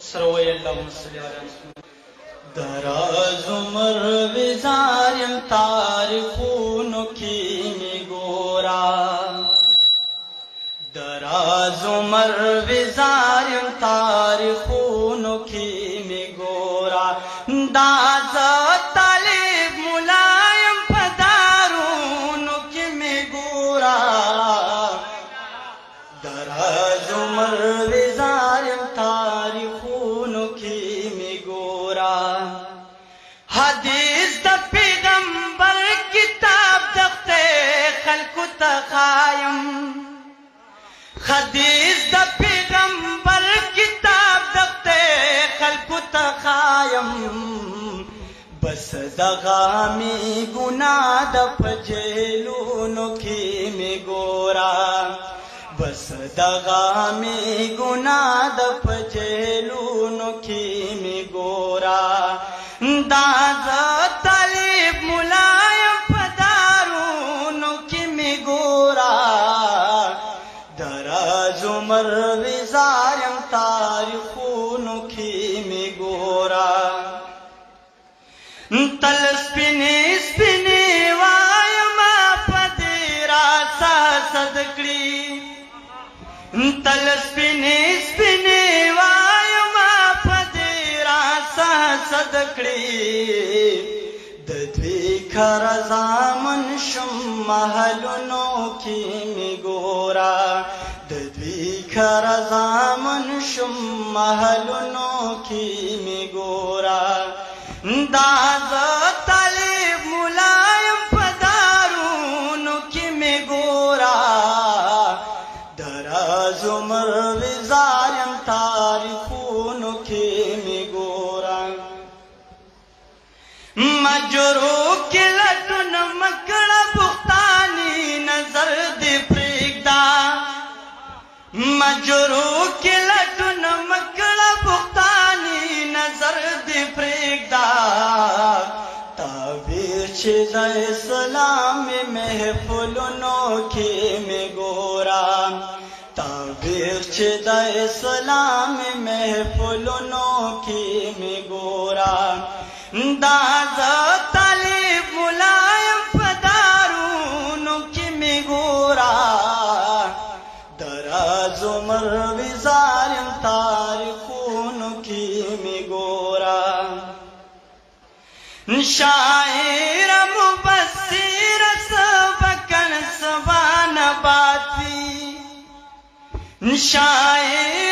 سروي اللهم صل على محمد. دراز عمر وزارم تاریخونو کی می گورا، دراز عمر وزارم تاریخونو کی می گورا، داز طالب ملایم پدارونو کی می گورا، دراز عمر وزارم تاریخونو کی می گورا، حدیث دا پیغمبر کتاب دختے خلق تخایم، حدیث دا پیغمبر کتاب دختے خلق تخایم، بس دغامی گناہ دا پجیلونو کی می گورا، بس دغامی گناہ دا پجیلونو کی می گورا، داز طالب ملایم پدارونو کی می گورا، دراز عمر وزارم تاریخونو کی می گورا، تل سپینی سپینی وایم پدیرا سا صدقڑی، تل سپینی سپینی وایم پدیرا سا صدقڑی، ددوی کھر زامن شم محلونو کی می گورا، ددوی کھر زامن شم محلونو کی می گورا، داز طالب ملایم پدارونو کی می گورا، دراز عمر وزارم تاریخونو کی می گورا، مجرو کی لٹن مکڑ بختانی نظر دی پریگدا، مجرو کی لٹن مکڑ بختانی نظر دی پریگدا، تعبیر چھ دا اسلام محفلونو کی می گورا، تعبیر چھ دا اسلام محفلونو کی می گورا، داز طالب ملایم پدارونو کی می گورا، دراز عمر وزارم تاریخونو کی می گورا، شاعر مبصر سبکن سبان باتی، شاعر